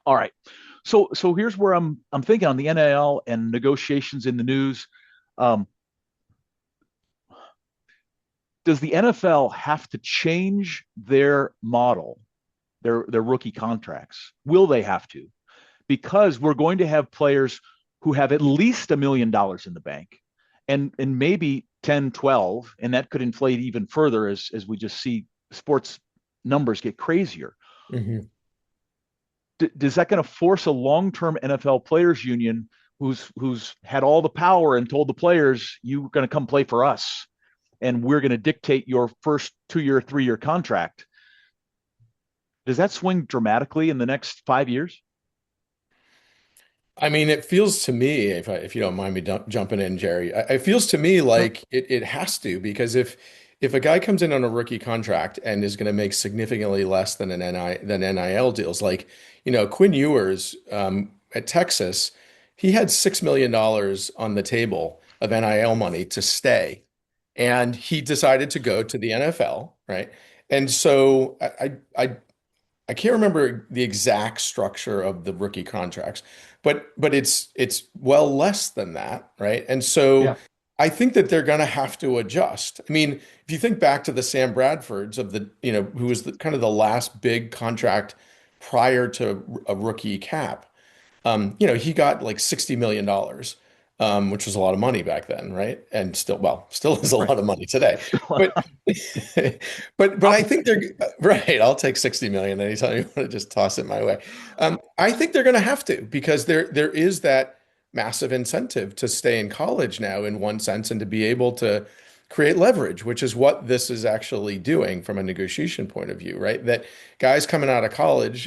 All right. So here's where I'm thinking on the NIL and negotiations in the news. Um, does the NFL have to change their model, their rookie contracts? Will they have to? Because we're going to have players who have at least $1 million in the bank and maybe 10, 12, and that could inflate even further as we just see sports numbers get crazier. Mm-hmm. Is that going to force a long-term NFL players union who's had all the power and told the players you're going to come play for us and we're going to dictate your first 2-year, 3-year contract? Does that swing dramatically in the next 5 years? I mean, it feels to me, if you don't mind me jumping in, Jerry, it feels to me Sure. like it has to, because if a guy comes in on a rookie contract and is going to make significantly less than NIL deals, like, Quinn Ewers at Texas, he had $6 million on the table of NIL money to stay, and he decided to go to the NFL, right? And so I can't remember the exact structure of the rookie contracts, but it's well less than that, right? And so Yeah. I think that they're going to have to adjust. I mean, if you think back to the Sam Bradfords of who was kind of the last big contract prior to a rookie cap, he got like $60 million, which was a lot of money back then, right? And still is a Right. lot of money today. But but I think they're right. I'll take 60 million anytime you want to just toss it my way. I think they're going to have to, because there is that massive incentive to stay in college now in one sense, and to be able to create leverage, which is what this is actually doing from a negotiation point of view, right? That guys coming out of college,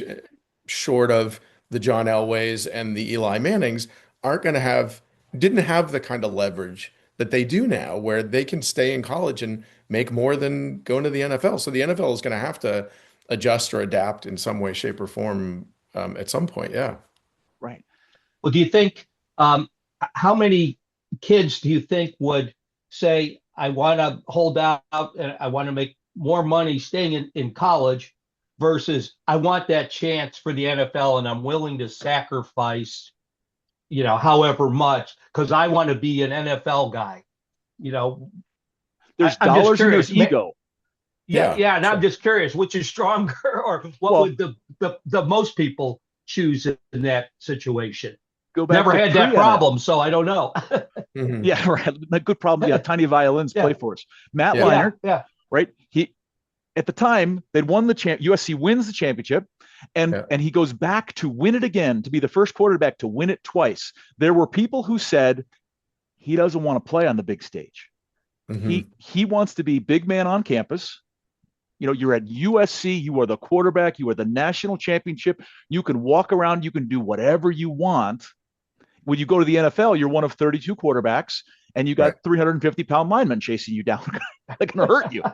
short of the John Elways and the Eli Mannings, aren't going to didn't have the kind of leverage that they do now, where they can stay in college and make more than going to the NFL. So the NFL is going to have to adjust or adapt in some way, shape, or form at some point. Yeah. Right. Well, do you think how many kids do you think would say, I want to hold out and I want to make more money staying in college versus I want that chance for the NFL and I'm willing to sacrifice, however much because I want to be an NFL guy? You know, There's I'm just dollars and there's curious. ego. Yeah, Yeah. yeah, and I'm Sure. just curious, which is stronger, or what Well, would the most people choose in that situation? go back Never to had that pre-NIL. problem, so I don't know. Hmm. Yeah, right. A good problem. Yeah, tiny violins play Yeah, for us. Matt Yeah. yeah, Leinart, yeah. right? He at the time they'd won the USC wins the championship, and Yeah. he goes back to win it again to be the first quarterback to win it twice. There were people who said he doesn't want to play on the big stage. Hmm. He wants to be big man on campus. You're at USC, you are the quarterback, you are the national championship. You can walk around, you can do whatever you want. When you go to the NFL, you're one of 32 quarterbacks, and you Right. got 350-pound linemen chasing you down. They're going to hurt you.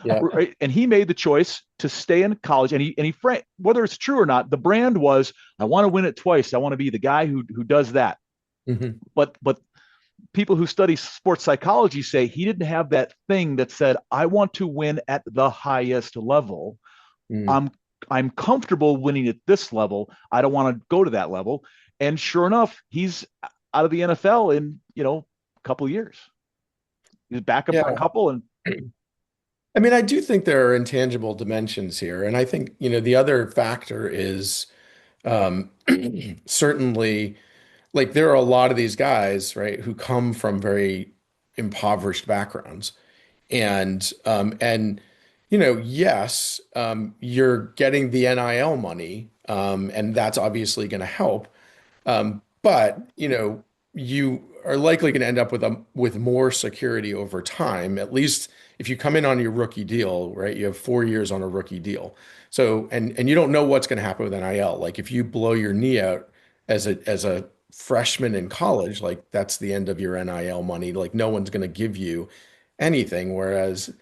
Yeah. Right? And he made the choice to stay in college. And he whether it's true or not, the brand was, I want to win it twice. I want to be the guy who does that. Hmm. But people who study sports psychology say he didn't have that thing that said, I want to win at the highest level. Mm. I'm comfortable winning at this level. I don't want to go to that level. And sure enough, he's out of the NFL in, a couple of years. He's back up for a Yeah. couple. And I mean, I do think there are intangible dimensions here. And I think, the other factor is um, certainly, like, there are a lot of these guys, right, who come from very impoverished backgrounds. And yes, you're getting the NIL money, and that's obviously going to help. But you are likely going to end up with more security over time. At least if you come in on your rookie deal, right? You have 4 years on a rookie deal. So and you don't know what's going to happen with NIL. Like, if you blow your knee out as a freshman in college, like, that's the end of your NIL money. Like, no one's going to give you anything. Whereas,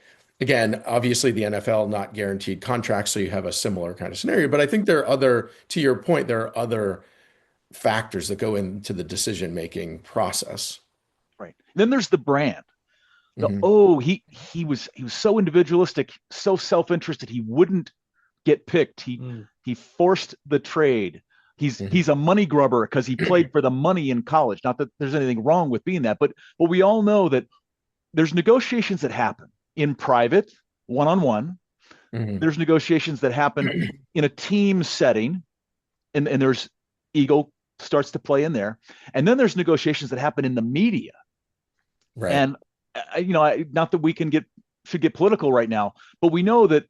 again, obviously the NFL, not guaranteed contracts, so you have a similar kind of scenario. But I think to your point, there are other factors that go into the decision-making process. right. Then there's the brand. Hmm. He was so individualistic, so self-interested. He wouldn't get picked. He Mm. he forced the trade. He's a money grubber because he played for the money in college. Not that there's anything wrong with being that, but we all know that there's negotiations that happen in private, one-on-one. There's negotiations that happen in a team setting, and there's ego starts to play in there. And then there's negotiations that happen in the media. Right. And not that we should get political right now, but we know that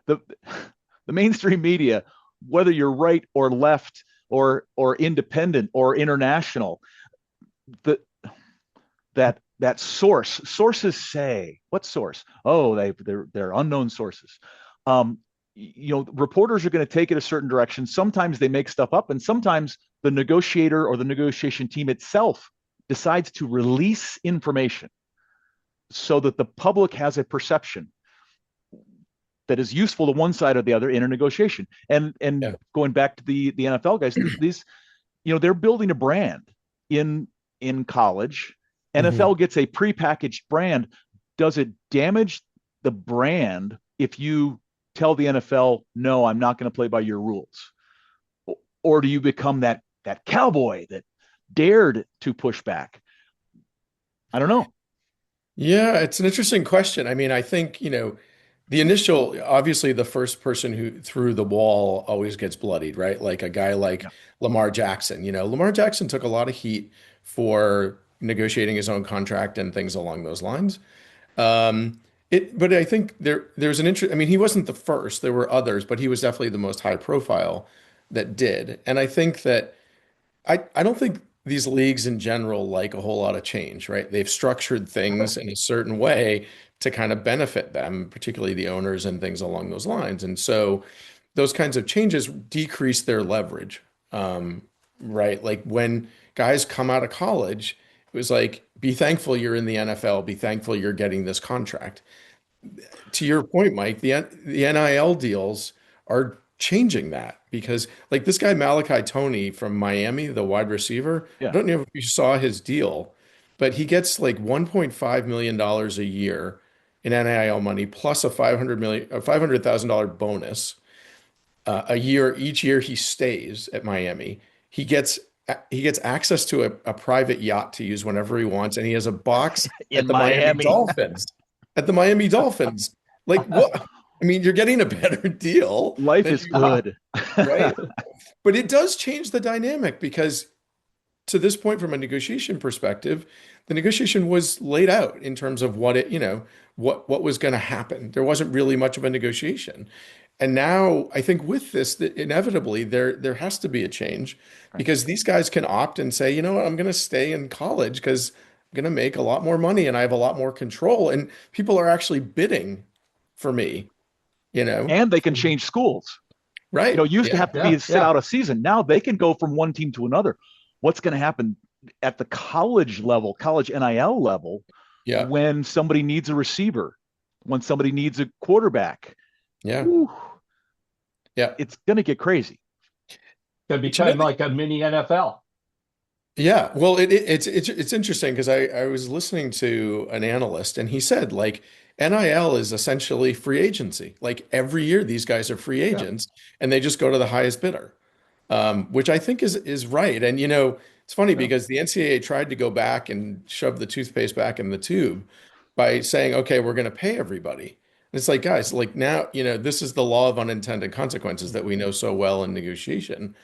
the mainstream media, whether you're right or left or independent or international, that sources say, what source? Oh, they're unknown sources. Reporters are going to take it a certain direction. Sometimes they make stuff up, and sometimes the negotiator or the negotiation team itself decides to release information so that the public has a perception that is useful to one side or the other in a negotiation. And going back to the NFL guys, these they're building a brand in college. NFL gets a prepackaged brand. Does it damage the brand if you tell the NFL, no, I'm not going to play by your rules? Or do you become that cowboy that dared to push back? I don't know. Yeah, it's an interesting question. I mean, I think, obviously the first person who threw the ball always gets bloodied, right? Like a guy like Lamar Jackson. Lamar Jackson took a lot of heat for negotiating his own contract and things along those lines. But I think there's an interest. I mean, he wasn't the first. There were others, but he was definitely the most high profile that did. And I think that I don't think these leagues in general like a whole lot of change, right? They've structured things in a certain way to kind of benefit them, particularly the owners and things along those lines. And so those kinds of changes decrease their leverage, right? Like when guys come out of college, it was like, be thankful you're in the NFL, be thankful you're getting this contract. To your point, Mike, the NIL deals are changing that because like this guy Malachi Tony from Miami, the wide receiver, I don't know if you saw his deal, but he gets like $1.5 million a year in NIL money plus a $500,000 bonus a year each year he stays at Miami. He gets access to a private yacht to use whenever he wants, and he has a box at the Miami Dolphins. At the Miami Dolphins, like what? I mean, you're getting a better deal. Life is good, right? But it does change the dynamic because, to this point, from a negotiation perspective, the negotiation was laid out in terms of what what was going to happen. There wasn't really much of a negotiation. And now I think with this, that inevitably there has to be a change because these guys can opt and say, you know what, I'm going to stay in college because I'm going to make a lot more money and I have a lot more control. And people are actually bidding for me, And they can change schools. Right. Used to have to be sit out a season. Now they can go from one team to another. What's going to happen at the college level, college NIL level, when somebody needs a receiver, when somebody needs a quarterback? Yeah. Whew, yeah. It's going to get crazy. It'd be kind of like a mini NFL. Yeah. Well, it's interesting because I was listening to an analyst and he said like NIL is essentially free agency. Like every year these guys are free agents and they just go to the highest bidder, which I think is right. And it's funny because the NCAA tried to go back and shove the toothpaste back in the tube by saying, okay, we're going to pay everybody. And it's like, guys, like now, this is the law of unintended consequences that we know so well in negotiation,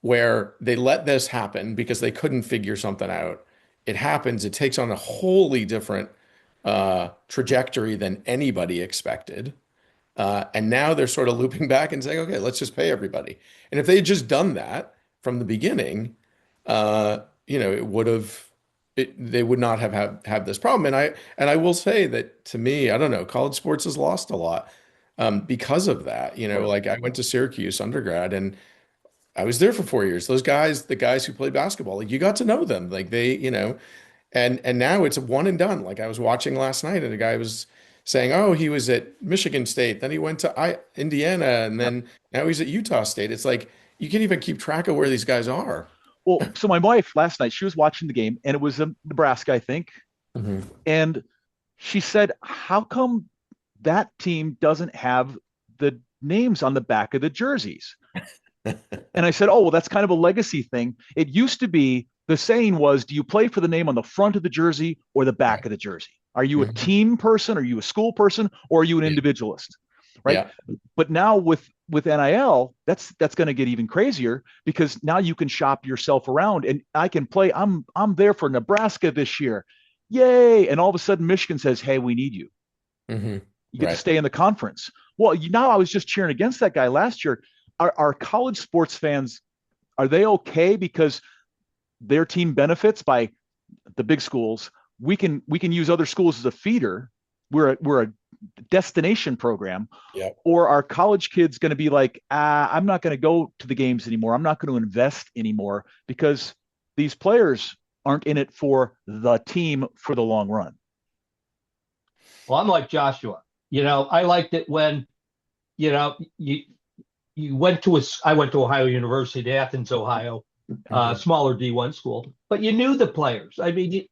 where they let this happen because they couldn't figure something out. It happens. It takes on a wholly different trajectory than anybody expected. And now they're sort of looping back and saying, okay, let's just pay everybody. And if they had just done that from the beginning, it would have. They would not have this problem. And I will say that to me, I don't know, college sports has lost a lot because of that. Like I went to Syracuse undergrad and I was there for 4 years. Those guys, the guys who play basketball, like you got to know them. Like they, and now it's a one and done. Like I was watching last night and a guy was saying, oh, he was at Michigan State, then he went to Indiana, and then now he's at Utah State. It's like you can't even keep track of where these guys are. Well, so my wife last night, she was watching the game and it was Nebraska, I think. And she said, how come that team doesn't have the names on the back of the jerseys? And I said, oh, well, that's kind of a legacy thing. It used to be, the saying was, do you play for the name on the front of the jersey or the back of the jersey? Are you a team person? Are you a school person? Or are you an individualist? Right. Yeah. But now with NIL, that's going to get even crazier, because now you can shop yourself around, and I can play. I'm there for Nebraska this year. Yay. And all of a sudden Michigan says, hey, we need you. Mm-hmm. You get to stay in the conference. Well, now I was just cheering against that guy last year. Are college sports fans, are they okay because their team benefits by the big schools? We can use other schools as a feeder. We're a destination program. Yeah. Or are college kids going to be like, I'm not going to go to the games anymore. I'm not going to invest anymore because these players aren't in it for the team for the long run. Well, I'm like Joshua. I liked it when, you went to I went to Ohio University, Athens, Ohio, smaller D1 school, but you knew the players. I mean,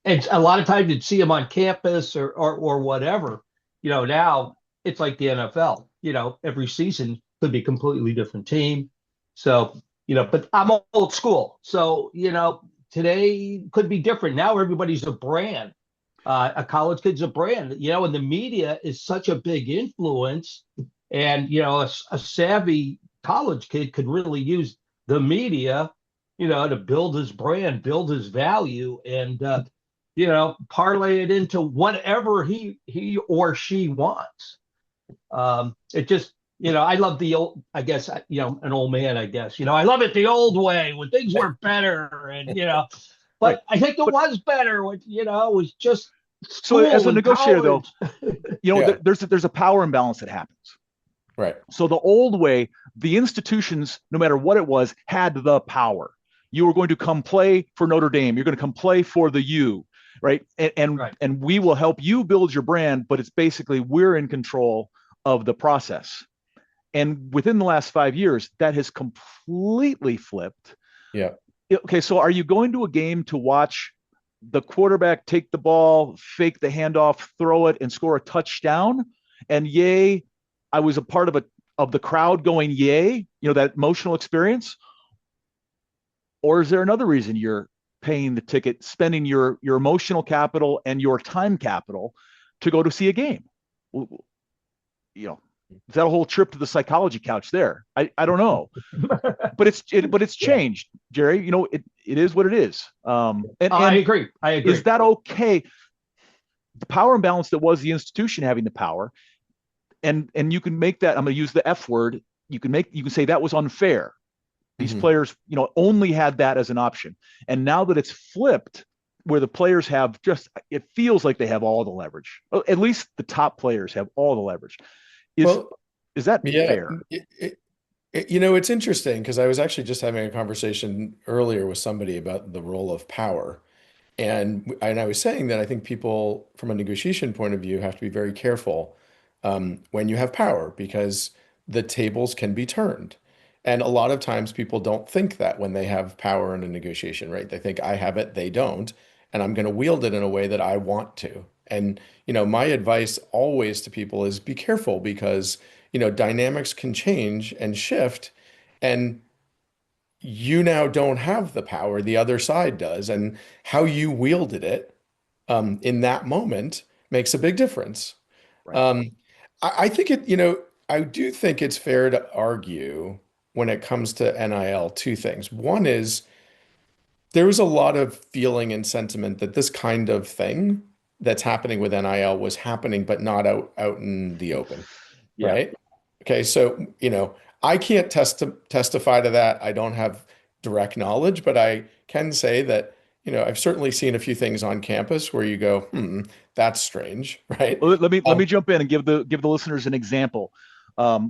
and a lot of times you'd see them on campus or whatever. Now it's like the NFL. Every season could be a completely different team. So, but I'm old school. So, today could be different. Now everybody's a brand. A college kid's a brand, and the media is such a big influence. And, a savvy college kid could really use the media, to build his brand, build his value, and, parlay it into whatever he or she wants. It just, I love the old, I guess, an old man, I guess, I love it the old way when things were better. And, but I think it was better when, it was just. So as a negotiator, college. though, there's a power imbalance that happens. Right. So the old way, the institutions, no matter what it was, had the power. You were going to come play for Notre Dame. You're going to come play for the U, right? And we will help you build your brand, but it's basically we're in control of the process. And within the last 5 years, that has completely flipped. Yeah. Okay, so are you going to a game to watch the quarterback take the ball, fake the handoff, throw it, and score a touchdown? And yay, I was a part of the crowd going yay, that emotional experience? Or is there another reason you're paying the ticket, spending your emotional capital and your time capital to go to see a game? Is that a whole trip to the psychology couch there? I don't know, but it's changed, Gerry. It is what it is. And I agree. Is that okay? The power imbalance that was the institution having the power, and you can make that. I'm going to use the F word. You can say that was unfair. These players, only had that as an option, and now that it's flipped, where the players have it feels like they have all the leverage. At least the top players have all the leverage. Is that fair? It's interesting because I was actually just having a conversation earlier with somebody about the role of power. And I was saying that I think people from a negotiation point of view have to be very careful when you have power, because the tables can be turned. And a lot of times people don't think that when they have power in a negotiation, right? They think I have it, they don't, and I'm going to wield it in a way that I want to. And, my advice always to people is be careful, because, dynamics can change and shift, and you now don't have the power, the other side does. And how you wielded it in that moment makes a big difference. Right. I think I do think it's fair to argue when it comes to NIL, two things. One is there was a lot of feeling and sentiment that this kind of thing that's happening with NIL was happening, but not out in the open, right? Okay, so I can't testify to that. I don't have direct knowledge, but I can say that I've certainly seen a few things on campus where you go, that's strange, right? Well, let me jump in and give the listeners an example,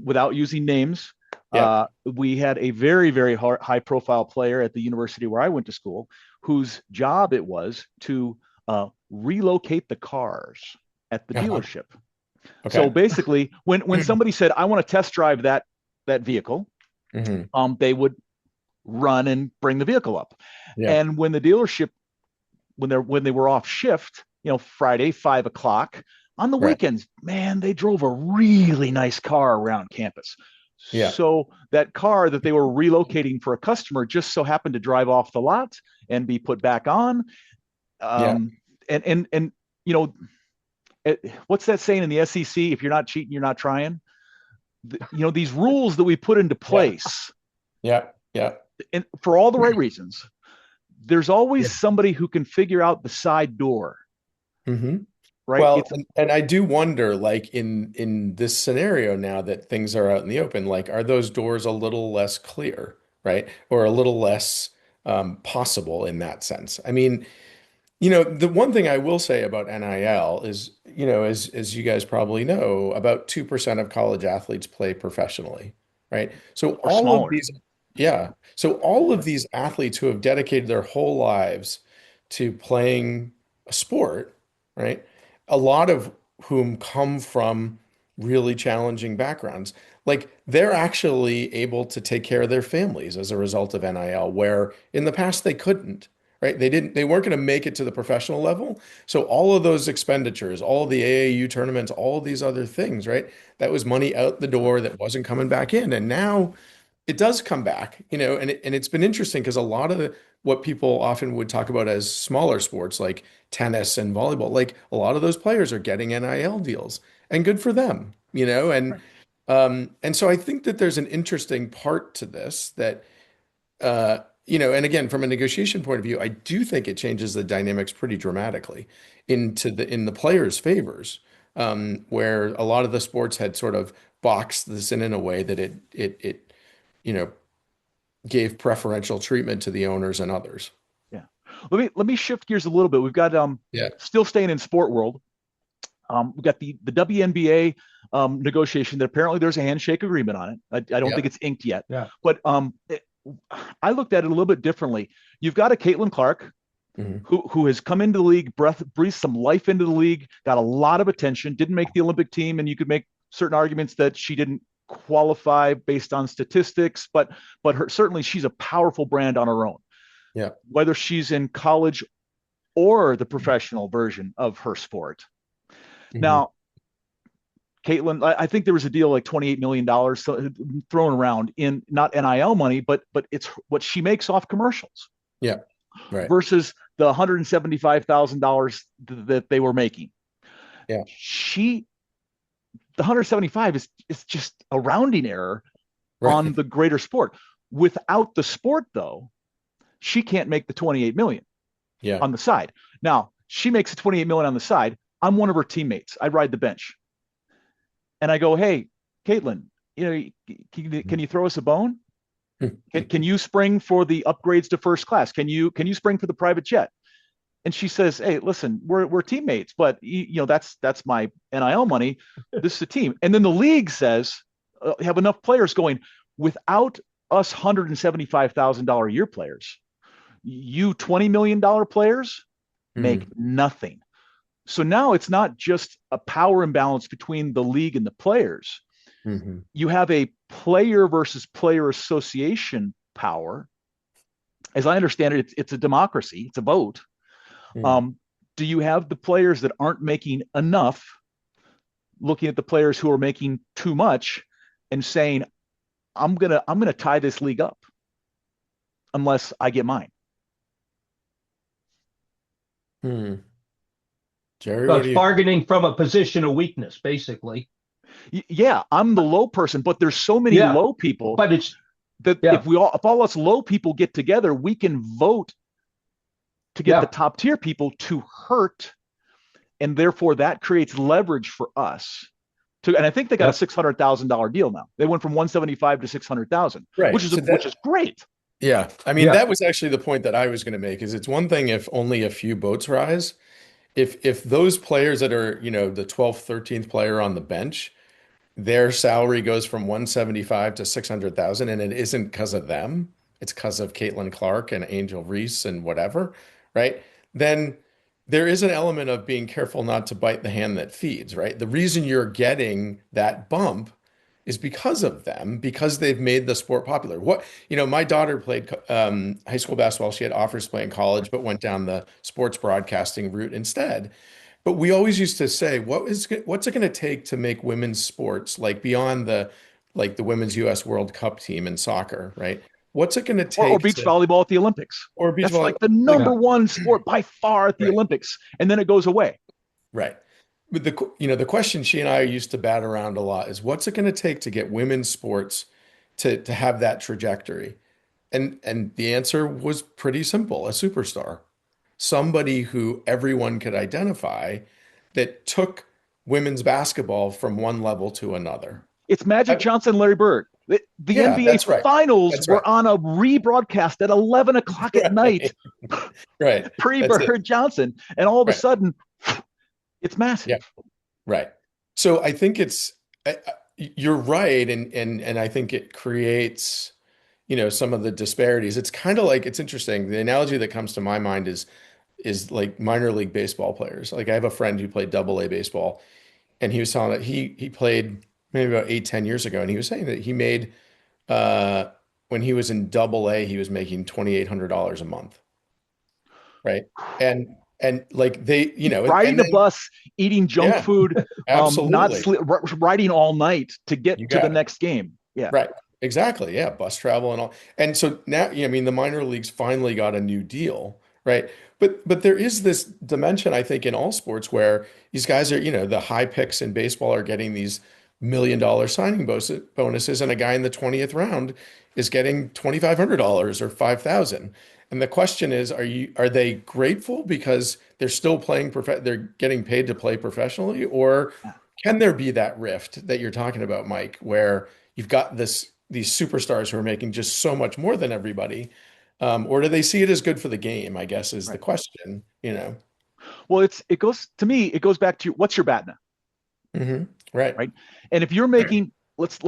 without using names. Yeah. We had a very, very high profile player at the university where I went to school, whose job it was to relocate the cars at the dealership. Okay. So basically, when somebody said, I want to test drive that vehicle, they would run and bring the vehicle up. Yeah. And when the dealership, when they were off shift, Friday, 5 o'clock on the Right. weekends, man, they drove a really nice car around campus. Yeah. So that car that they were relocating for a customer just so happened to drive off the lot and be put back on. Yeah. Um, and you know, what's that saying in the SEC? If you're not cheating, you're not trying. These rules that we put into Yeah. place, Yeah. Yeah. and for all the right reasons, there's always Yeah. somebody who can figure out the side door, Hmm. right? Well, It's and I do wonder, like in this scenario now that things are out in the open, like are those doors a little less clear, right? Or a little less possible in that sense? I mean, the one thing I will say about NIL is, as you guys probably know, about 2% of college athletes play professionally, right? So or all of smaller. these, yeah. So all of these athletes who have dedicated their whole lives to playing a sport, right? A lot of whom come from really challenging backgrounds. Like they're actually able to take care of their families as a result of NIL, where in the past they couldn't, right? They weren't going to make it to the professional level. So all of those expenditures, all of the AAU tournaments, all of these other things, right? That was money out the door that wasn't coming back in. And now it does come back, and it's been interesting because a lot of what people often would talk about as smaller sports like tennis and volleyball, like a lot of those players are getting NIL deals and good for them, Right. and so I think that there's an interesting part to this that and again, from a negotiation point of view, I do think it changes the dynamics pretty dramatically in the players' favors, where a lot of the sports had sort of boxed this in a way that it you know gave preferential treatment to the owners and others. Yeah. Let me shift gears a little bit. We've got Yeah. still staying in sport world. We've got the WNBA negotiation that apparently there's a handshake agreement on it. I don't Yeah. think it's inked yet, Yeah. but I looked at it a little bit differently. You've got a Caitlin Clark Hmm. who has come into the league, breathed some life into the league, got a lot of attention, didn't make the Olympic team, and you could make certain arguments that she didn't qualify based on statistics, but certainly she's a powerful brand on her own. Yeah. Whether she's in college or the professional version of her sport. Hmm. Now, Caitlin, I think there was a deal like $28 million thrown around in not NIL money, but it's what she makes off commercials Yeah. Right. versus the $175,000 that they were making. Yeah. She the 175 is just a rounding error on Right. the greater sport. Without the sport, though, she can't make the 28 million Yeah. on the side. Now she makes the 28 million on the side. I'm one of her teammates. I ride the bench, and I go, "Hey, Caitlin, can you throw us a bone? Can you spring for the upgrades to first class? Can you spring for the private jet?" And she says, "Hey, listen, we're teammates, but that's my NIL money. This is a team." And then the league says, have enough players going without us $175,000 a year players. You $20 million players make Hmm. nothing. So now it's not just a power imbalance between the league and the players. Hmm. You have a player versus player association power. As I understand it, it's a democracy, it's a vote. Hmm. Um, do you have the players that aren't making enough looking at the players who are making too much and saying, I'm gonna tie this league up unless I get mine? Hmm. Jerry, So what it's do you think? bargaining from a position of weakness, basically. Yeah, I'm the low person, but there's so many Yeah. low people But it's, that yeah. if all us low people get together, we can vote to get the Yeah. top tier people to hurt, and therefore that creates leverage for us. And I think they got a Yep. $600,000 deal now. They went from 175 to 600,000, which Right. is So which is great. yeah, I mean, Yeah. that was actually the point that I was going to make is it's one thing if only a few boats rise. If those players that are, the 12th, 13th player on the bench, their salary goes from 175 to 600,000 and it isn't because of them, it's because of Caitlin Clark and Angel Reese and whatever, right? Then there is an element of being careful not to bite the hand that feeds, right? The reason you're getting that bump is because of them, because they've made the sport popular. My daughter played high school basketball. She had offers to play in college, but went down the sports broadcasting route instead. But we always used to say, what's it going to take to make women's sports like beyond the like the women's U.S. World Cup team in soccer, right? What's it going to or take beach volleyball at the Olympics. or beach That's volleyball? like the Like, number one sport by far at the right, Olympics, and then it goes away. right. But the question she and I used to bat around a lot is what's it going to take to get women's sports to have that trajectory? And the answer was pretty simple, a superstar. Somebody who everyone could identify that took women's basketball from one level to another. It's Magic Johnson, Larry Bird. The Yeah, NBA that's right. finals That's right. were on a rebroadcast at 11 o'clock at night, Right. pre-Bird Johnson, and all of a Right. sudden, it's massive. Yeah. Right. So I think you're right, and I think it creates, some of the disparities. It's kind of like it's interesting. The analogy that comes to my mind is like minor league baseball players. Like I have a friend who played AA baseball, and he was telling that he played maybe about 8, 10 years ago, and he was saying that he made when he was in AA, he was making $2,800 a month, right? And like they, Riding and a then bus, eating junk yeah, food, not absolutely. riding all night to get You to the got it. next game. Yeah. Right. Exactly. Yeah. Bus travel and all. And so now, I mean, the minor leagues finally got a new deal, right? But there is this dimension, I think, in all sports where these guys are, the high picks in baseball are getting these $1 million signing bonuses, and a guy in the 20th round is getting $2,500 or 5,000. And the question is, are they grateful because they're still they're getting paid to play professionally, or can there be that rift that you're talking about, Mike, where you've got these superstars who are making just so much more than everybody, or do they see it as good for the game? I guess is the Right. question. Well, it goes back to what's your BATNA, Right. right? And if you're making let's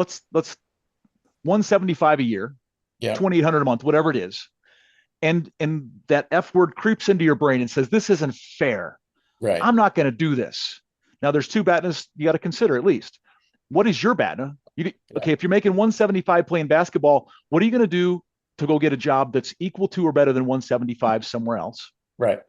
175 a year, Yeah. 2,800 a month, whatever it is, and that F word creeps into your brain and says this isn't fair. Right. I'm not going to do this. Now, there's two BATNAs you got to consider at least. What is your BATNA? Okay, if you're making 175 playing basketball, what are you going to do to go get a job that's equal to or better than 175 somewhere else? Right.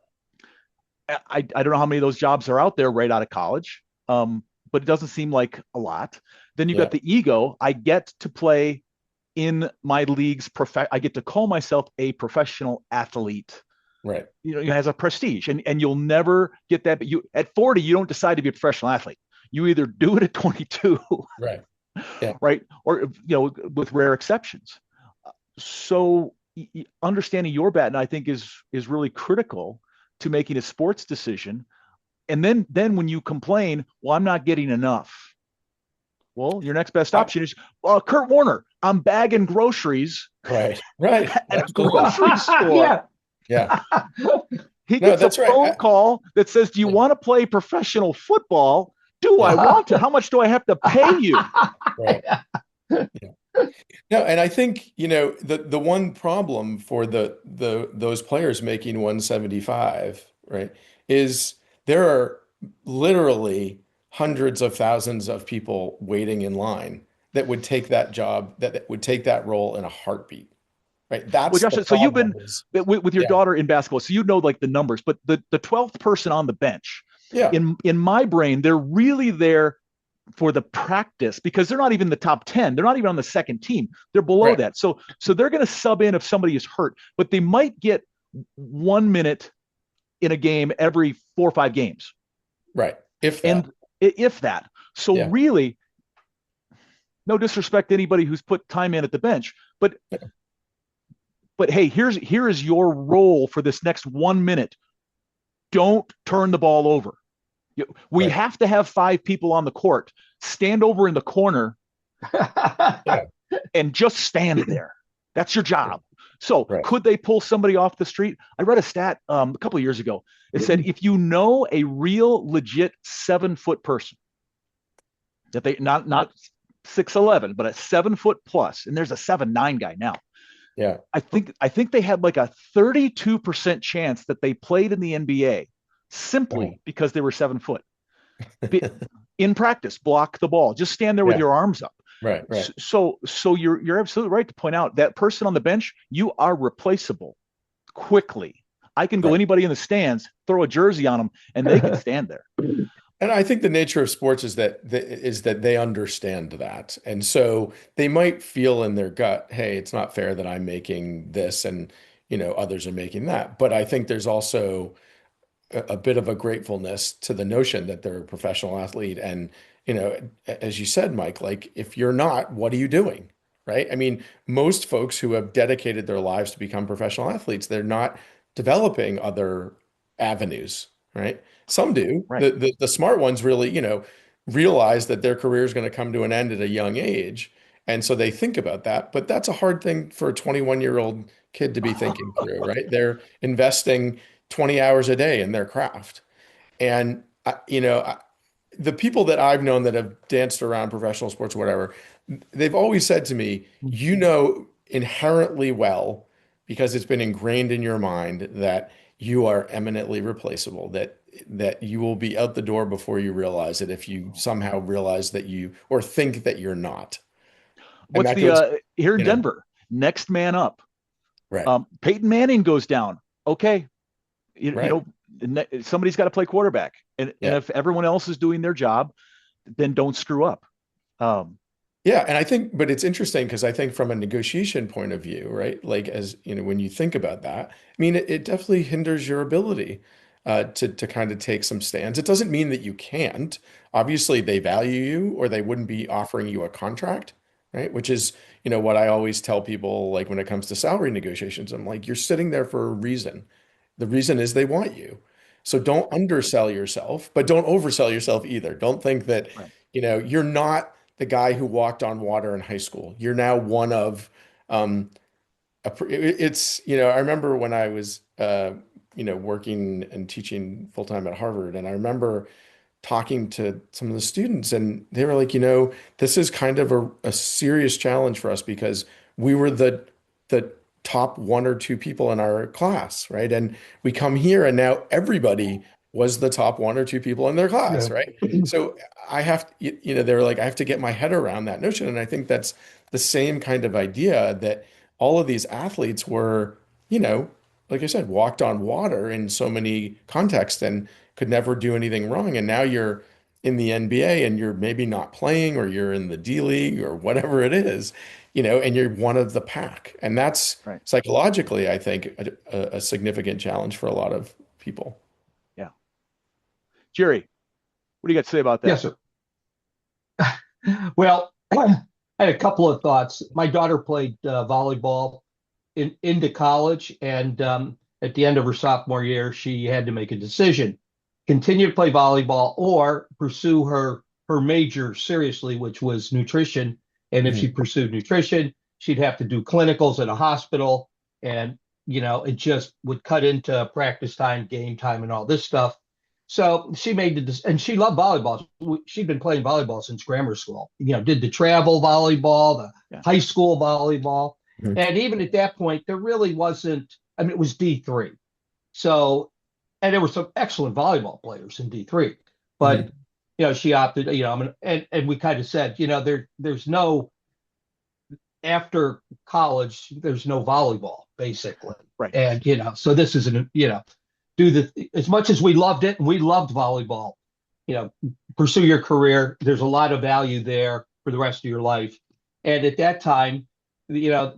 I don't know how many of those jobs are out there right out of college, but it doesn't seem like a lot. Then you got the ego. I get to play in my league's I get to call myself a professional athlete. Right. It has a prestige, and you'll never get that. But at 40, you don't decide to be a professional athlete. You either do it at 22, Right. Yeah. right, or with rare exceptions. So understanding your BATNA, I think, is really critical to making a sports decision. And then when you complain, well, I'm not getting enough. Well, your next best option is Kurt Warner. I'm bagging groceries. Right. Right. At a grocery store. Yeah. Yeah. He gets a phone call that says, "Do you want to play professional football?" Do I want to? How much do I have to pay you? Right. Yeah. No, and I think, the one problem for those players making 175, right, is there are literally hundreds of thousands of people waiting in line that would take that job, that would take that role in a heartbeat. Right. That's Josh, the so you've been problem with your daughter in basketball, so like the numbers, but the 12th person on the bench, Yeah. in my brain, they're really there for the practice because they're not even the top 10. They're not even on the second team. They're below that. So they're going to sub in if somebody is hurt, but they might get 1 minute in a game every 4 or 5 games. Right. If that. So really, no disrespect to anybody who's put time in at the bench, but hey, here is your role for this next 1 minute. Don't turn the ball over. We have to have 5 people on the court. Stand over in the corner and just stand there. That's your job. So could they pull somebody off the street? I read a stat a couple of years ago. It said if you know a real legit 7-foot person, that they not 6'11", but a 7-foot plus, and there's a 7'9" guy now. Yeah. I think they had like a 32% chance that they played in the NBA simply because they were 7 foot. In practice, block the ball. Just stand there with your arms up. Right. So you're absolutely right to point out that person on the bench, you are replaceable quickly. I can go anybody in the stands, throw a jersey on them, and they can stand there. And I think the nature of sports is that they understand that. And so they might feel in their gut, hey, it's not fair that I'm making this and others are making that. But I think there's also a bit of a gratefulness to the notion that they're a professional athlete. And, as you said, Mike, like if you're not, what are you doing? Right? I mean, most folks who have dedicated their lives to become professional athletes, they're not developing other avenues, right? Some do. Right. The smart ones really, realize that their career is going to come to an end at a young age. And so they think about that. But that's a hard thing for a 21-year-old kid to be thinking through, right? They're investing 20 hours a day in their craft. And, the people that I've known that have danced around professional sports or whatever, they've always said to me, inherently well, because it's been ingrained in your mind that you are eminently replaceable, that you will be out the door before you realize it if you somehow realize that you or think that you're not. And What's that goes, here in you know, Denver? Next man up. right, Peyton Manning goes down. Okay, right. somebody's got to play quarterback, and Yeah. if everyone else is doing their job, then don't screw up. Um, Yeah, and I think, but it's interesting because I think from a negotiation point of view, right? Like as when you think about that, I mean, it definitely hinders your ability to kind of take some stands. It doesn't mean that you can't. Obviously, they value you, or they wouldn't be offering you a contract, right? Which is, what I always tell people, like when it comes to salary negotiations, I'm like, you're sitting there for a reason. The reason is they want you. So don't undersell yourself, but don't oversell yourself either. Don't think that, right. you're not the guy who walked on water in high school. You're now one of, it's, I remember when I was, working and teaching full time at Harvard, and I remember talking to some of the students, and they were like, this is kind of a serious challenge for us because we were the top one or two people in our class, right? And we come here, and now everybody was the top one or two people in their class, Yeah. right? So I have, they were like, I have to get my head around that notion, and I think that's the same kind of idea that all of these athletes were, like I said, walked on water in so many contexts and could never do anything wrong. And now you're in the NBA and you're maybe not playing, or you're in the D League or whatever it is, and you're one of the pack. And that's Right. psychologically, I think, a significant challenge for a lot of people. Yeah. Gerry, what do you got to say about Yes, that? sir. Well, I had a couple of thoughts. My daughter played volleyball into college, and at the end of her sophomore year, she had to make a decision: continue to play volleyball or pursue her major seriously, which was nutrition. And if she Mhm. pursued nutrition, she'd have to do clinicals in a hospital, and it just would cut into practice time, game time, and all this stuff. So she made and she loved volleyball. She'd been playing volleyball since grammar school. Did the travel volleyball, the Yeah. high school volleyball, Mhm. and even at that point, there really wasn't. I mean, it was D3, so and there were some excellent volleyball players in D3, but Mhm. she opted. And we kind of said, there's no after college, there's no volleyball basically, Right. and so this isn't do the as much as we loved it and we loved volleyball, you know, pursue your career. There's a lot of value there for the rest of your life. And at that time,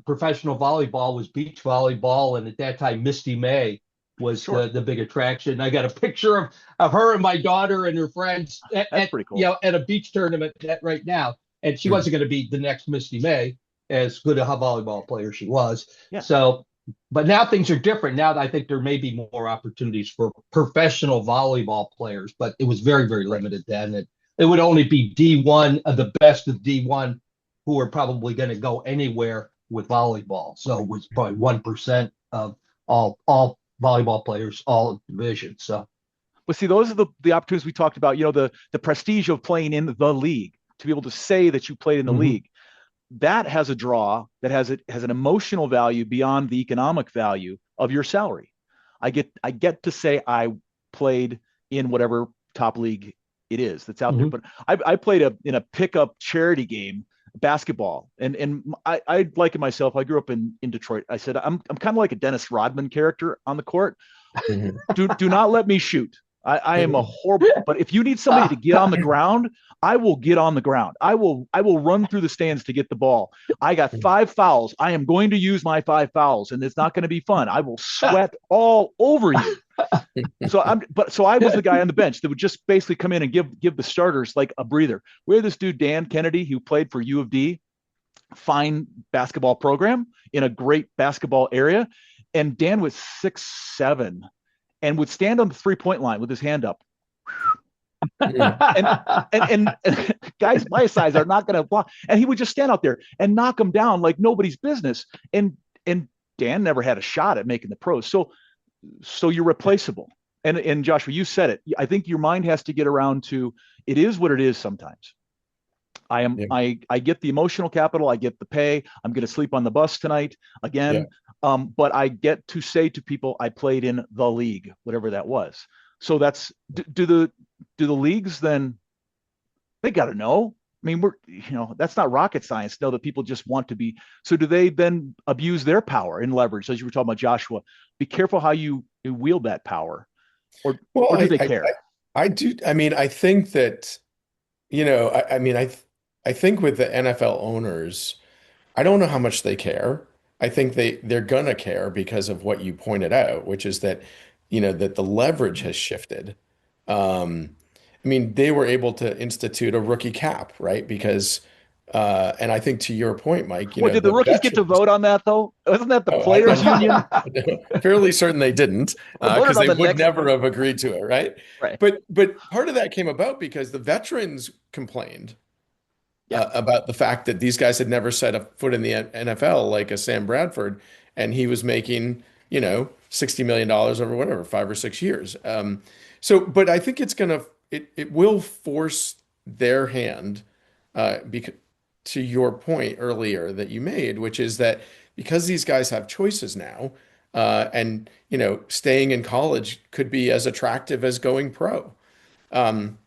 professional volleyball was beach volleyball, and at that time, Misty May was Sure. the big attraction. I got a picture of her and my daughter and her friends That's pretty cool. at a beach tournament right now, and she Mhm. wasn't going to be the next Misty May, as good a volleyball player she was. Yeah. So, but now things are different. Now I think there may be more opportunities for professional volleyball players, but it was very, very limited then. It would only be D1 of the best of D1 who are probably going to go anywhere with volleyball. So it was probably 1% of all volleyball players, all divisions. So, But see, those are the opportunities we talked about. The prestige of playing in the league, to be able to say that you played in the league. That has a draw, that has an emotional value beyond the economic value of your salary. I get to say I played in whatever top league it is that's out there. But I played in a pickup charity game, basketball, and I like it myself. I grew up in Detroit. I said I'm kind of like a Dennis Rodman character on the court. Mhm. Do not let me shoot. I am a horrible, but if you need somebody to get on the ground, I will get on the ground. I will run through the stands to get the ball. I got 5 fouls. I am going to use my 5 fouls, and it's not going to be fun. I will sweat all over you. So I was the guy on the bench that would just basically come in and give the starters like a breather. We had this dude Dan Kennedy who played for U of D, fine basketball program in a great basketball area, and Dan was 6'7" and would stand on the 3-point line with his hand up. And guys my size are not going to block, and he would just stand out there and knock them down like nobody's business. And Dan never had a shot at making the pros. So you're replaceable. And Joshua, you said it. I think your mind has to get around to it is what it is sometimes. I get the emotional capital, I get the pay. I'm going to sleep on the bus tonight again. But I get to say to people I played in the league, whatever that was. So that's do the leagues then they got to know. I mean, that's not rocket science. Know that people just want to be. So do they then abuse their power and leverage? As you were talking about, Joshua, be careful how you wield that power, or do they care? I do. I mean, I think that, I think with the NFL owners, I don't know how much they care. I think they're gonna care because of what you pointed out, which is that, that the leverage has shifted. I mean, they were able to institute a rookie cap, right? Because, and I think to your point, Mike, Well, did the the rookies get to veterans. vote on that though? Wasn't that the Oh, players' union? fairly certain they didn't, They voted because on they the would next. never have agreed to it, right? Right. But part of that came about because the veterans complained Yeah. about the fact that these guys had never set a foot in the NFL, like a Sam Bradford, and he was making, $60 million over whatever, 5 or 6 years. But I think it will force their hand, because to your point earlier that you made, which is that because these guys have choices now, and staying in college could be as attractive as going pro. Um,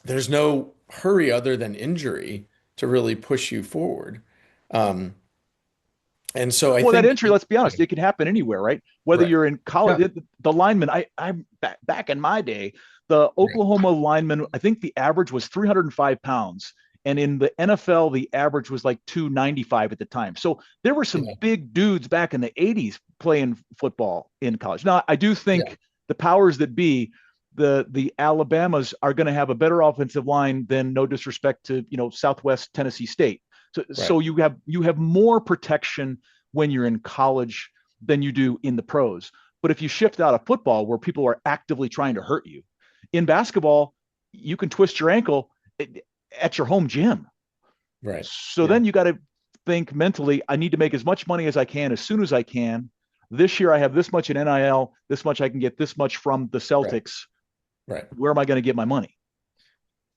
there's no hurry other than injury to really push you forward. Um, and so I Well, that think, entry, let's be honest, it can happen anywhere, right? Whether right. you're in college, Yeah. the lineman, I'm back in my day, the Right. Oklahoma lineman, I think the average was 305 pounds. And in the NFL, the average was like 295 at the time. So there were some Yeah. big dudes back in the 80s playing football in college. Now, I do Yeah. think the powers that be, the Alabamas are going to have a better offensive line than, no disrespect to, Southwest Tennessee State. So Right. you have more protection when you're in college than you do in the pros. But if you shift out of football where people are actively trying to hurt you, in basketball, you can twist your ankle at your home gym. Right. So Yeah. then you got to think mentally, I need to make as much money as I can as soon as I can. This year I have this much in NIL, this much I can get this much from the Right. Celtics. Right. Where am I going to get my money?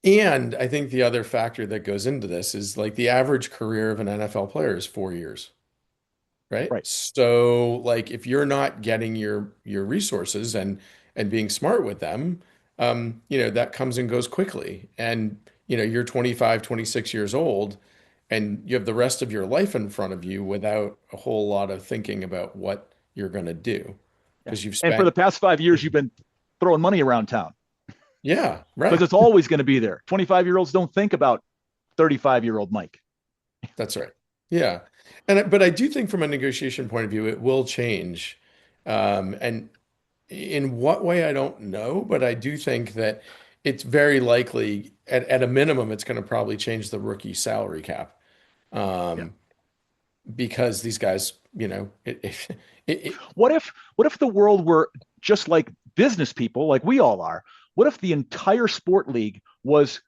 And I think the other factor that goes into this is like the average career of an NFL player is 4 years, right? Right. So like if you're not getting your resources and being smart with them, that comes and goes quickly. And you're 25, 26 years old and you have the rest of your life in front of you without a whole lot of thinking about what you're going to do Yeah. because you've And for the spent. past 5 years, you've been throwing money around town Yeah, because right. it's always going to be there. 25-year-olds don't think about 35-year-old Mike. That's right. Yeah. But I do think from a negotiation point of view, it will change. And in what way, I don't know, but I do think that it's very likely at a minimum, it's going to probably change the rookie salary cap. Yeah. Um, because these guys, it, What if the world were just like business people, like we all are? What if the entire sport league was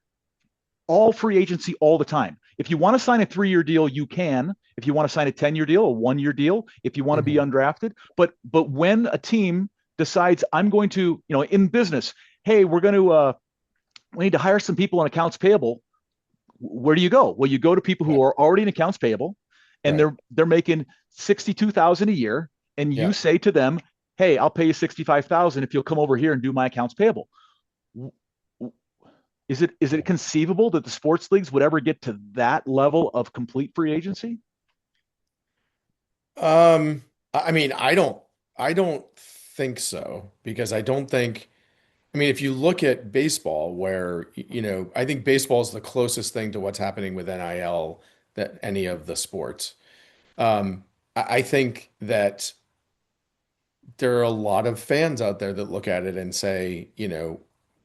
all free agency all the time? If you want to sign a 3-year deal, you can. If you want to sign a 10-year deal, a 1-year deal, if you want to be Mhm. undrafted. But when a team decides I'm going to, in business, hey, we need to hire some people in accounts payable. Where do you go? Well, you go to people who Right. are already in accounts payable and Right. they're making 62,000 a year. And you Yeah. say to them, hey, I'll pay you 65,000 if you'll come over here and do my accounts payable. Is it conceivable that the sports leagues would ever get to that level of complete free agency? I mean, I don't think so because I don't think I mean, if you look at baseball, where, I think baseball is the closest thing to what's happening with NIL that any of the sports. I think that there are a lot of fans out there that look at it and say,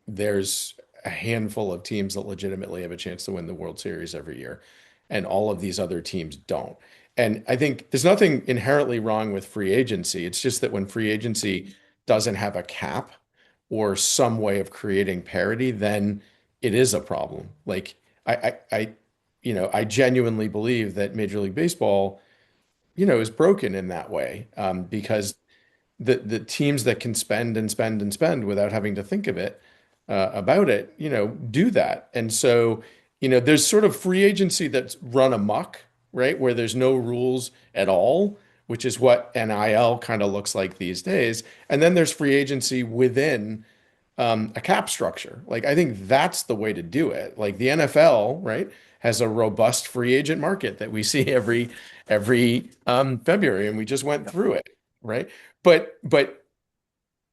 there's a handful of teams that legitimately have a chance to win the World Series every year, and all of these other teams don't. And I think there's nothing inherently wrong with free agency. It's just that when free agency doesn't have a cap or some way of creating parity, then it is a problem. Like I genuinely believe that Major League Baseball, is broken in that way, because the teams that can spend and spend and spend without having to think of it about it, do that. And so, there's sort of free agency that's run amok, right? Where there's no rules at all, which is what NIL kind of looks like these days. And then there's free agency within a cap structure. Like, I think that's the way to do it. Like the NFL, right, has a robust free agent market that we see every February, and we just went through it, right? But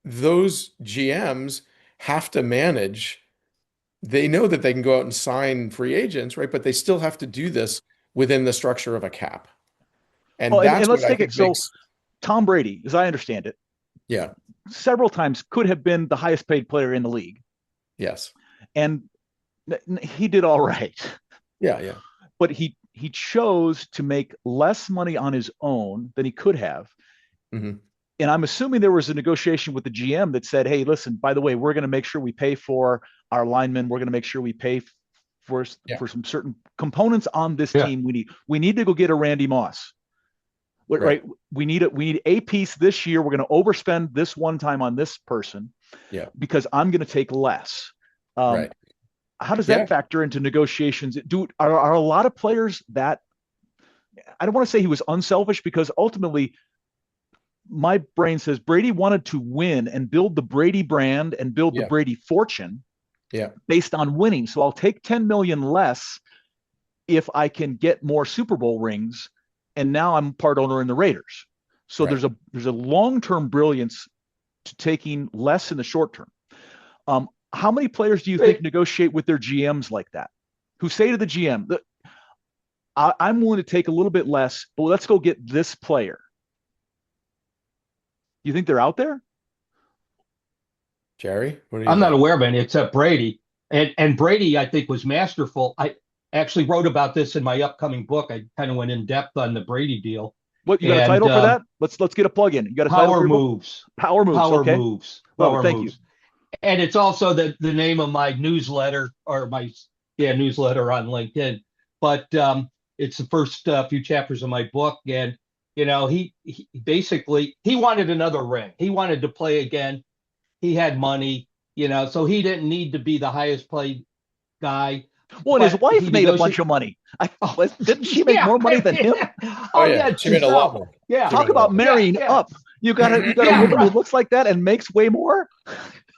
those GMs have to manage. They know that they can go out and sign free agents, right? But they still have to do this within the structure of a cap. And Well, and that's let's what I take it. think So makes, Tom Brady, as I understand it, yeah, several times could have been the highest paid player in the league, yes, and he did all right. yeah, yeah, But he chose to make less money on his own than he could have. hmm, And I'm assuming there was a negotiation with the GM that said, "Hey, listen, by the way, we're going to make sure we pay for our linemen. We're going to make sure we pay for yeah, for some certain components on this Yeah. team. We need to go get a Randy Moss, right, right? We need a piece this year. We're going to overspend this one time on this person yeah, because I'm going to take less." Um, right, how does yeah, that factor into negotiations? Are a lot of players that, I don't want to say he was unselfish, because ultimately my brain says Brady wanted to win and build the Brady brand and build the yeah, Brady fortune yeah, based on winning. So I'll take 10 million less if I can get more Super Bowl rings. And now I'm part owner in the Raiders. So right. there's a long-term brilliance to taking less in the short term. How many players do you think negotiate with their GMs like that, who say to the GM, I'm willing to take a little bit less, but let's go get this player? You think they're out there? Jerry, what do you I'm not think? aware of any except Brady. And Brady, I think, was masterful. I actually wrote about this in my upcoming book. I kind of went in depth on the Brady deal. What, you got a And title for that? Let's get a plug in. You got a title for power your book? moves, Power moves. power Okay, moves, love it. power Thank you. moves. And it's also the name of my newsletter, or my newsletter on LinkedIn. But it's the first few chapters of my book. And he basically he wanted another ring. He wanted to play again. He had money, so he didn't need to be the highest paid guy. Well, and his But wife he made a bunch negotiated. of money. Oh, Didn't she make yeah. more money than him? Oh Oh yeah, yeah, she made a lot Giselle. more. She Yeah, Talk made a about lot more. yeah, marrying yeah, up. You got a yeah. woman who Right. looks like that and makes way more.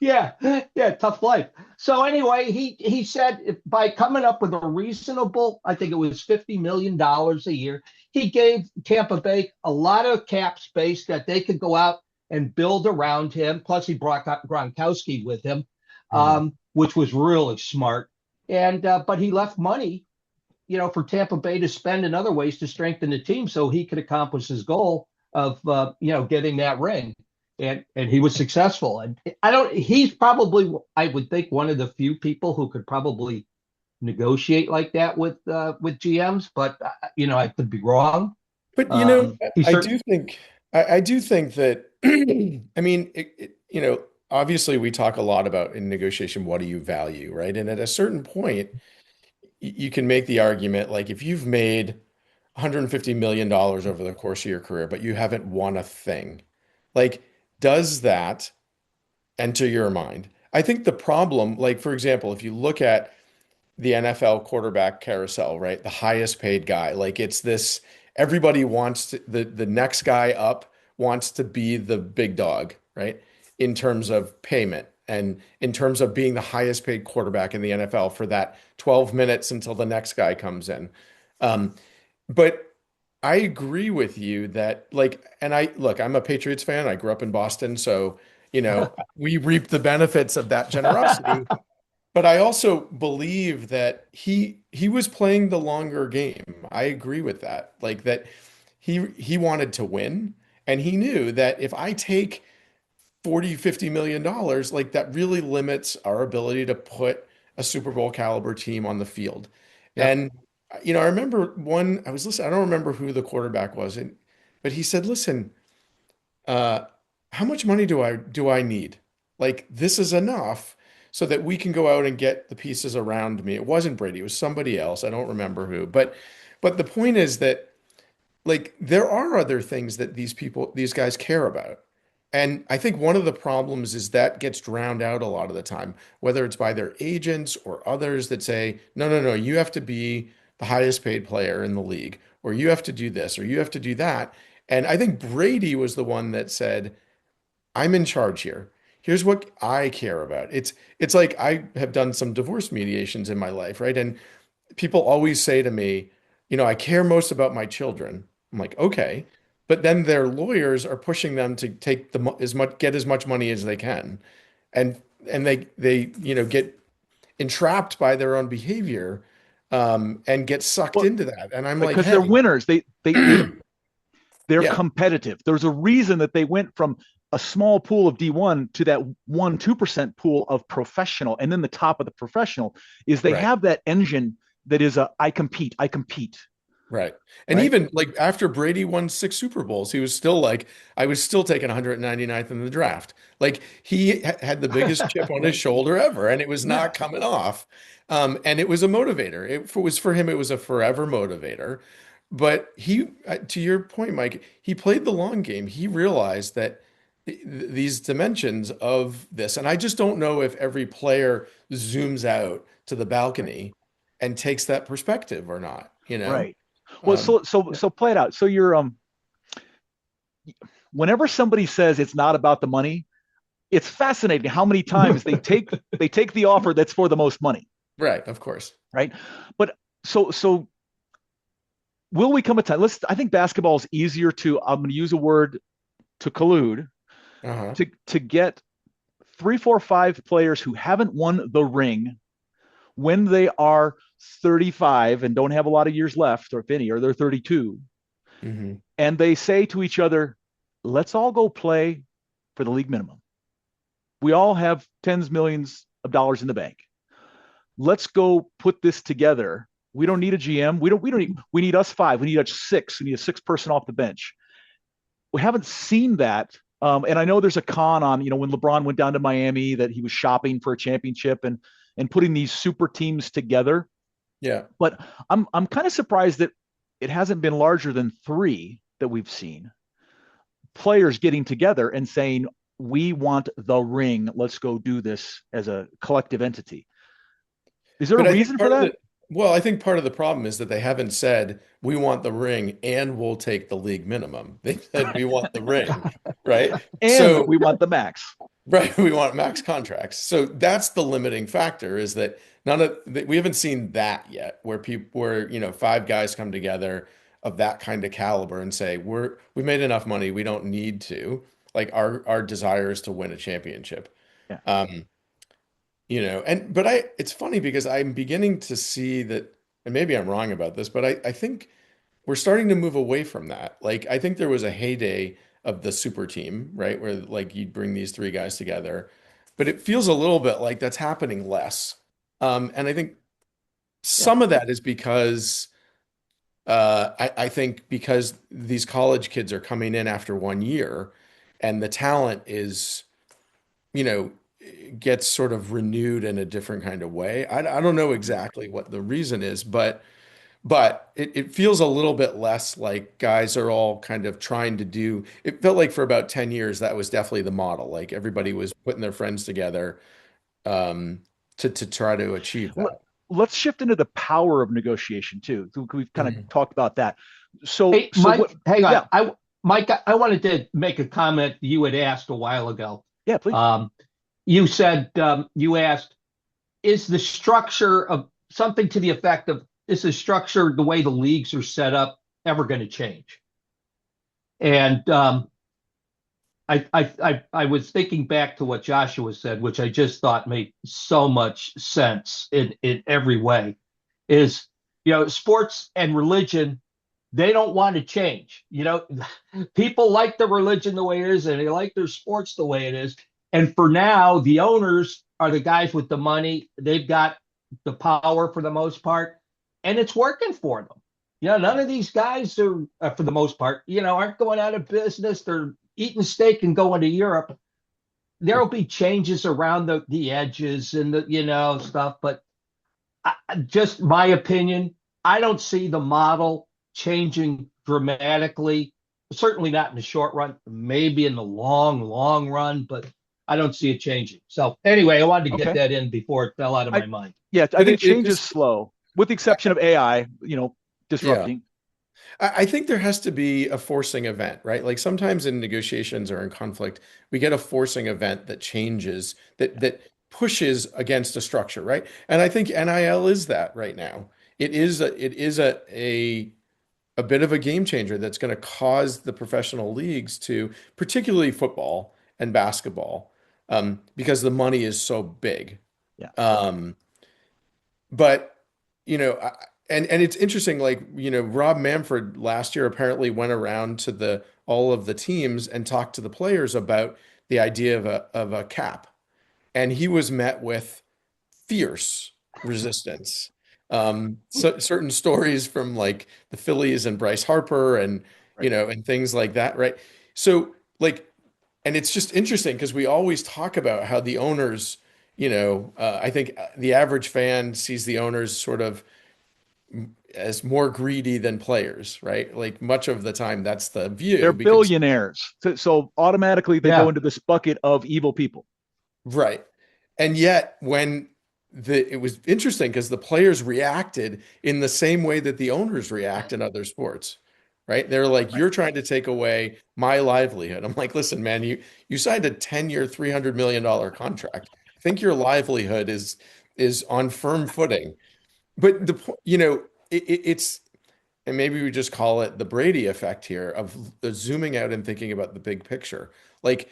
Yeah, yeah, tough life. So anyway, he said by coming up with a reasonable, I think it was $50 million a year, he gave Tampa Bay a lot of cap space that they could go out and build around him. Plus, he brought Gronkowski with him, Mhm. which was really smart. And but he left money, for Tampa Bay to spend in other ways to strengthen the team, so he could accomplish his goal of getting that ring. And he was successful. And I don't. He's probably, I would think, one of the few people who could probably negotiate like that with GMs. But I could be wrong. But He I certainly. do think I do think that I mean obviously we talk a lot about in negotiation, what do you value, right? And at a certain point, you can make the argument, like, if you've made $150 million over the course of your career, but you haven't won a thing, like, does that enter your mind? I think the problem, like, for example, if you look at the NFL quarterback carousel, right? The highest paid guy. Like, it's this, everybody wants the next guy up wants to be the big dog, right? In terms of payment and in terms of being the highest paid quarterback in the NFL for that 12 minutes until the next guy comes in. Um, but I agree with you that, like, and I look, I'm a Patriots fan. I grew up in Boston, so we reap the benefits of that generosity. But I also believe that he was playing the longer game. I agree with that. Like that he wanted to win, and he knew that if I take 40, $50 million, like that really limits our ability to put a Super Bowl caliber team on the field. Yep. And I remember I was listening, I don't remember who the quarterback was, but he said, listen, uh, how much money do I need? Like this is enough so that we can go out and get the pieces around me. It wasn't Brady, it was somebody else. I don't remember who. But the point is that like there are other things that these guys care about. And I think one of the problems is that gets drowned out a lot of the time, whether it's by their agents or others that say, no, no, no, you have to be the highest paid player in the league, or you have to do this, or you have to do that. And I think Brady was the one that said, I'm in charge here. Here's what I care about. It's like I have done some divorce mediations in my life, right? And people always say to me, I care most about my children. I'm like, okay. But then their lawyers are pushing them to take get as much money as they can. And they get entrapped by their own behavior, and get sucked Well, into that. And I'm like, because they're hey, winners. They're yeah, competitive. There's a reason that they went from a small pool of D1 to that 1-2% pool of professional. And then the top of the professional is they right. have that engine that is I compete, I compete. Right. And Right. even like after Brady won 6 Super Bowls, he was still like, I was still taking 199th in the draft. Like he had the biggest chip on his shoulder ever, and it was Yeah. not coming off. And it was a motivator. It was for him, it was a forever motivator. But to your point, Mike, he played the long game. He realized that these dimensions of this, and I just don't know if every player zooms out to the Right. balcony and takes that perspective or not. Right. Well, Um, so play it out. So you're whenever somebody says it's not about the money, it's fascinating how many times they take the offer that's for the most money. right, of course. Right. But so will we come a time? I think basketball is easier to, I'm going to use a word, to collude, Uh-huh. to get 3, 4, 5 players who haven't won the ring when they are 35 and don't have a lot of years left, or if any, or they're 32, Hmm. and they say to each other, let's all go play for the league minimum. We all have tens of millions of dollars in the bank. Let's go put this together. We don't need a GM. We need us 5. We need us 6. We need a 6-person off the bench. We haven't seen that. And I know there's a con on, when LeBron went down to Miami, that he was shopping for a championship and putting these super teams together. Yeah. But I'm kind of surprised that it hasn't been larger than 3 that we've seen. Players getting together and saying, we want the ring. Let's go do this as a collective entity. Is there a But I think reason for that? I think part of the problem is that they haven't said we want the ring and we'll take the league minimum. They said we want the ring, right? And So, we want the max. right, we want max contracts. So that's the limiting factor is that we haven't seen that yet, where 5 guys come together of that kind of caliber and say, we made enough money, we don't need to. Like our desire is to win a championship. Yeah. Um, but it's funny because I'm beginning to see that, and maybe I'm wrong about this, but I think we're starting to move away from that. Like, I think there was a heyday of the super team, right? Where like you'd bring these 3 guys together, but it feels a little bit like that's happening less. And I think Yeah. some of that is because I think because these college kids are coming in after 1 year and the talent is, you know, gets sort of renewed in a different kind of way. I don't know exactly what the reason is, but it feels a little bit less like guys are all kind of trying to do. It felt like for about 10 years that was definitely the model. Like everybody was putting their friends together um, to try to achieve that. Let's shift into the power of negotiation too. We've kind of Mhm. talked about that. So, Hey, so Mike, what? hang on. Yeah, Mike, I wanted to make a comment you had asked a while ago. yeah, please. You said you asked, is the structure of something to the effect of, is the structure the way the leagues are set up ever going to change? And I was thinking back to what Joshua said, which I just thought made so much sense in every way. Is sports and religion, they don't want to change. People like the religion the way it is, and they like their sports the way it is. And for now, the owners are the guys with the money. They've got the power for the most part, and it's working for them. None of these guys are, for the most part, aren't going out of business. They're eating steak and going to Europe. There'll be changes around the edges and the stuff, but just my opinion, I don't see the model changing dramatically. Certainly not in the short run, maybe in the long run, but I don't see it changing. So anyway, I wanted to get Okay. that in before it fell out of my mind. Yeah, I But think change is it's slow, with the exception of AI, yeah. disrupting. I think there has to be a forcing event, right? Like sometimes in negotiations or in conflict, we get a forcing event that changes, that pushes against a structure, right? And I think NIL is that right now. It is a bit of a game changer that's going to cause the professional leagues to, particularly football and basketball, because the money is so big. Yeah. But and it's interesting, like, Rob Manfred last year apparently went around to the all of the teams and talked to the players about the idea of a cap. And he was met with fierce resistance. So certain stories from like the Phillies and Bryce Harper and Right. and things like that, right? So like, and it's just interesting because we always talk about how the owners, I think the average fan sees the owners sort of as more greedy than players, right? Like much of the time, that's the They're view because, billionaires. So automatically they go Yeah. into this bucket of evil people. right. And yet, when it was interesting because the players reacted in the same way that the owners react in other sports, right? They're like, Right. "You're trying to take away my livelihood." I'm like, "Listen, man, you signed a 10-year, $300 million contract. I think your livelihood is on firm footing." But it's, and maybe we just call it the Brady effect here of the zooming out and thinking about the big picture. Like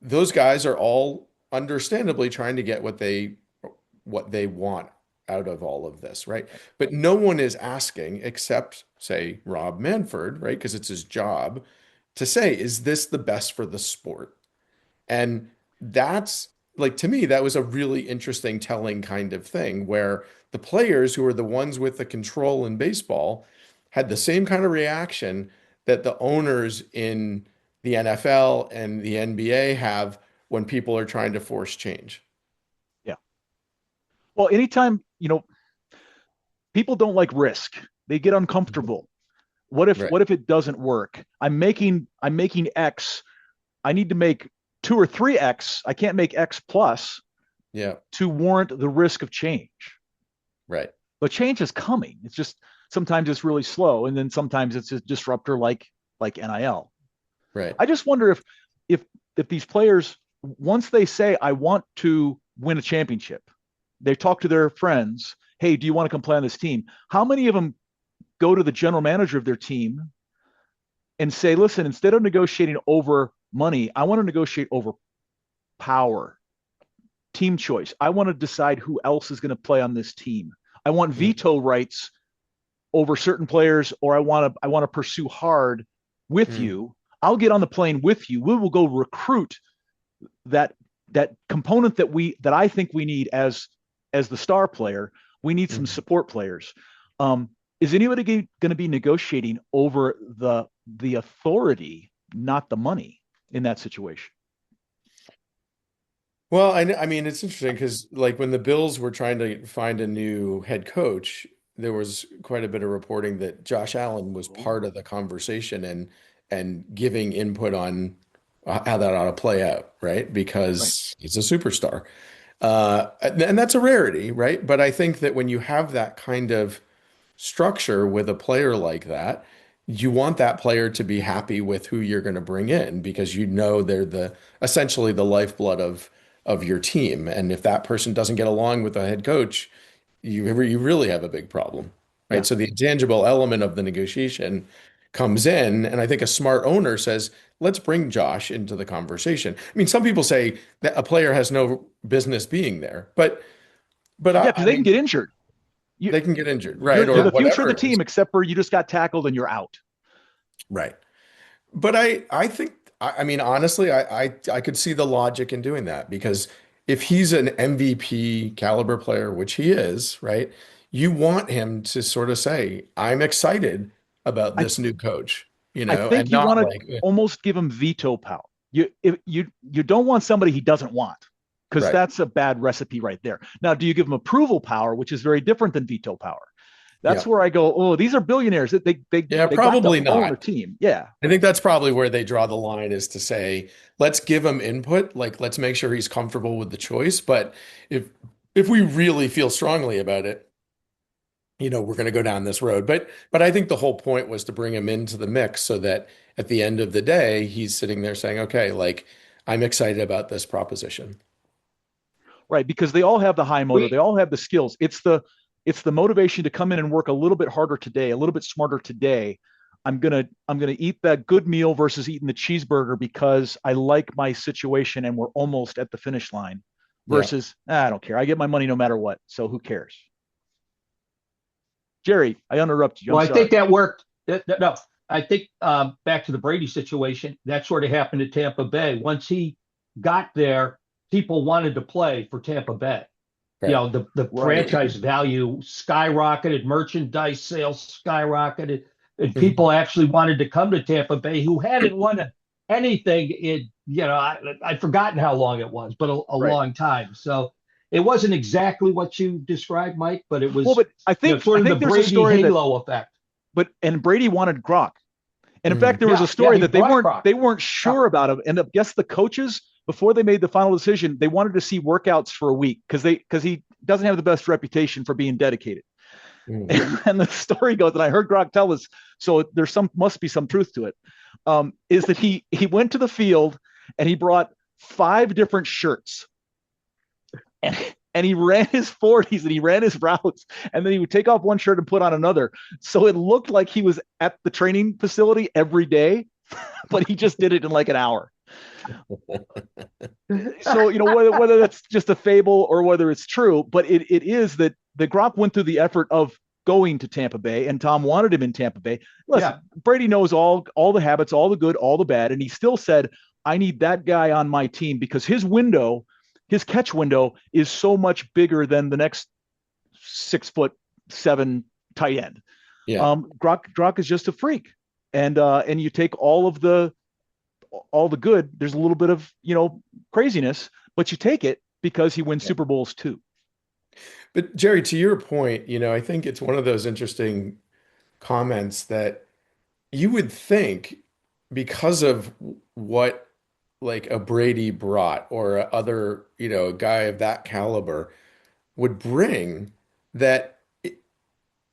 those guys are all understandably trying to get what they want out of all of this, right? But no one is asking except, say, Rob Manfred, right? Because it's his job to say, is this the best for the sport? And that's like, to me, that was a really interesting, telling kind of thing where the players who are the ones with the control in baseball had the same kind of reaction that the owners in the NFL and the NBA have when people are trying to force change. Yeah. Well, anytime, people don't like risk. They get uncomfortable. What if Right. what if it doesn't work? I'm making X. I need to make 2 or 3X. I can't make X plus Yeah. to warrant the risk of change. Right. But change is coming. It's just sometimes it's really slow, and then sometimes it's a disruptor like NIL. Right. I just wonder if if these players, once they say I want to win a championship, they talk to their friends. Hey, do you want to come play on this team? How many of them go to the general manager of their team and say, listen, instead of negotiating over money, I want to negotiate over power, team choice. I want to decide who else is going to play on this team. I want Mm, veto rights over certain players, or I want to pursue hard with mm, you. I'll get on the plane with you. We will go recruit that component that I think we need as the star player. We need some mm. support players. Is anybody going to be negotiating over the authority, not the money, in that situation? Well, I mean, it's interesting because like when the Bills were trying to find a new head coach, there was quite a bit of reporting that Josh Allen was part of the conversation and giving input on how that ought to play out, right? Right. Because he's a superstar. And that's a rarity, right? But I think that when you have that kind of structure with a player like that, you want that player to be happy with who you're going to bring in because they're the essentially the lifeblood of your team. And if that person doesn't get along with the head coach, you really have a big problem, right? Yeah. So the intangible element of the negotiation comes in. And I think a smart owner says, let's bring Josh into the conversation. I mean, some people say that a player has no business being there, but Yeah, I, because I they can mean, get injured. You, they can get injured, you're right? you're Or the future of whatever the it is. team, except for you just got tackled and you're out. Right. But I think, I mean, honestly, I could see the logic in doing that because if he's an MVP caliber player, which he is, right? You want him to sort of say, I'm excited about I this new coach, I and think you not want to like, almost give him veto power. You don't want somebody he doesn't want, because right. that's a bad recipe right there. Now, do you give him approval power, which is very different than veto power? That's Yeah. where I go, oh, these are billionaires. Yeah, They got to probably own a not. team. Yeah. I think that's probably where they draw the line is to say, let's give him input, like let's make sure he's comfortable with the choice. But if if we really feel strongly about it, we're going to go down this road. But I think the whole point was to bring him into the mix so that at the end of the day, he's sitting there saying, okay, like I'm excited about this proposition. Right, because they all have the high motor, they We all have the skills. It's the motivation to come in and work a little bit harder today, a little bit smarter today. I'm gonna eat that good meal versus eating the cheeseburger because I like my situation and we're almost at the finish line. Yeah. Versus, I don't care. I get my money no matter what, so who cares? Jerry, I interrupted you. I'm Well, I think sorry. that worked. No, I think back to the Brady situation, that sort of happened at Tampa Bay. Once he got there, people wanted to play for Tampa Bay. Right. The Right. franchise value skyrocketed, merchandise sales skyrocketed, and people actually wanted to come to Tampa Bay who hadn't won anything in, I've forgotten how long it was, but a Right. long time. So it wasn't exactly what you described, Mike, but it Well, was, but I think sort I of the think there's a Brady story that, halo effect. and Brady wanted Gronk. And in fact, Mhm. there was a Yeah, yeah, story he that they brought weren't Gronk. they weren't Yeah, sure about him. And I guess the coaches, before they made the final decision, they wanted to see workouts for a week because he doesn't have the best reputation for being dedicated. Mhm. And the story goes, and I heard Gronk tell us, so there's must be some truth to it. Is that he went to the field and he brought 5 different shirts, and and he ran his 40s and he ran his routes, and then he would take off one shirt and put on another. So it looked like he was at the training facility every day, but he just did it in like an hour. So whether that's just a fable or whether it's true, but it is that the Gronk went through the effort of going to Tampa Bay, and Tom wanted him in Tampa Bay. Listen, yeah, Brady knows all the habits, all the good, all the bad, and he still said, "I need that guy on my team because his catch window is so much bigger than the next 6'7" tight end." Yeah. Gronk is just a freak, and you take all the good. There's a little bit of craziness, but you take it because he wins Yeah. Super Bowls too. But Jerry, to your point, I think it's one of those interesting comments that you would think because of what like a Brady brought or a other, a guy of that caliber would bring that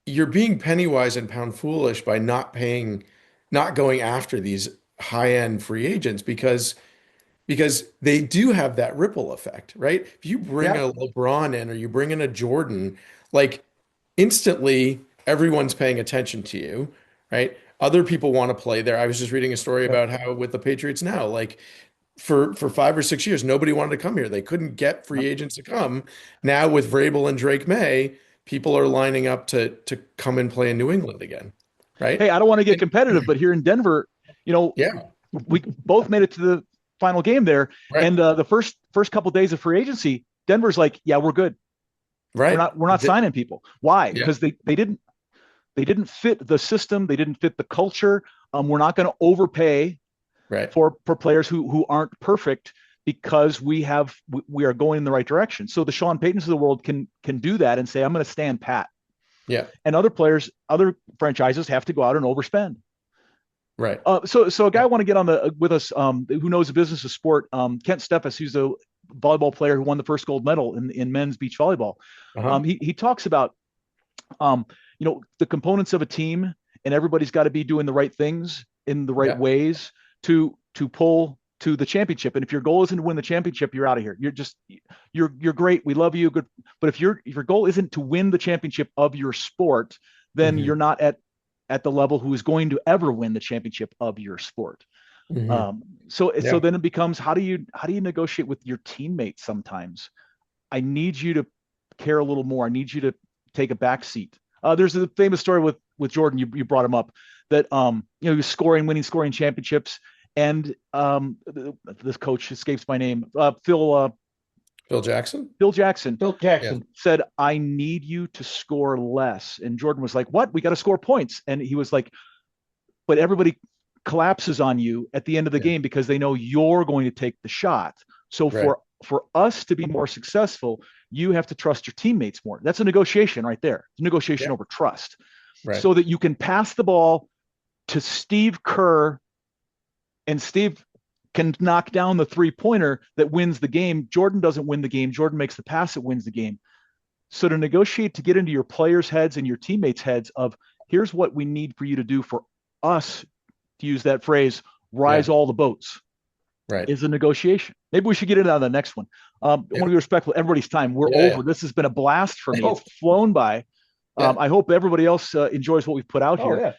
you're being penny wise and pound foolish by not going after these high-end free agents because they do have that ripple effect, right? If you bring yeah, a LeBron in or you bring in a Jordan, like instantly everyone's paying attention to you, right? Other people want to play there. I was just reading a story yeah. about how with the Patriots now, like for 5 or 6 years, nobody wanted to come here. They couldn't get free agents to come. Now with Vrabel and Drake May, people are lining up to come and play in New England again, right? Hey, I don't want to get competitive, but here in Denver, you know, Yeah, we both made it to the final game there, right, and the first couple of days of free agency, Denver's like, yeah, we're good. We're right. not we're not signing people. Why? Yeah, Because they didn't fit the system. They didn't fit the culture. We're not going to overpay right. for players who aren't perfect because we are going in the right direction. So the Sean Paytons of the world can do that and say, I'm going to stand pat. Yeah, And other franchises have to go out and overspend. right. So a guy Yeah. I want to get on with us, who knows the business of sport, Kent Steffes, who's a volleyball player who won the first gold medal in men's beach volleyball. Uh-huh. He talks about the components of a team, and everybody's got to be doing the right things in the right Yeah. ways to pull to the championship. And if your goal isn't to win the championship, you're out of here. You're great. We love you. Good. But if your goal isn't to win the championship of your sport, then Mhm. you're not at at the level who is going to ever win the championship of your sport. Mhm. So Yeah. then it becomes, how do you negotiate with your teammates sometimes? I need you to care a little more. I need you to take a back seat. There's a famous story with Jordan. You brought him up that he was winning scoring championships, and this coach escapes my name. Phil Jackson. Phil Jackson Phil Jackson said, "I need you to score less." And Jordan was like, "What? We got to score points." And he was like, "But everybody collapses on you at the end of the game because they know you're going to take the shot. So Right. for us to be more successful, you have to trust your teammates more." That's a negotiation right there. It's a negotiation over trust. Right. So that you can pass the ball to Steve Kerr, and Steve can knock down the three-pointer that wins the game. Jordan doesn't win the game. Jordan makes the pass that wins the game. So to negotiate, to get into your players' heads and your teammates' heads of, here's what we need for you to do for us, to use that phrase, rise all the boats, Right. is a negotiation. Maybe we should get into that on the next one. I want to be respectful of everybody's time. We're over. This has been a blast for me. It's flown by. I hope everybody else enjoys what we've put out here.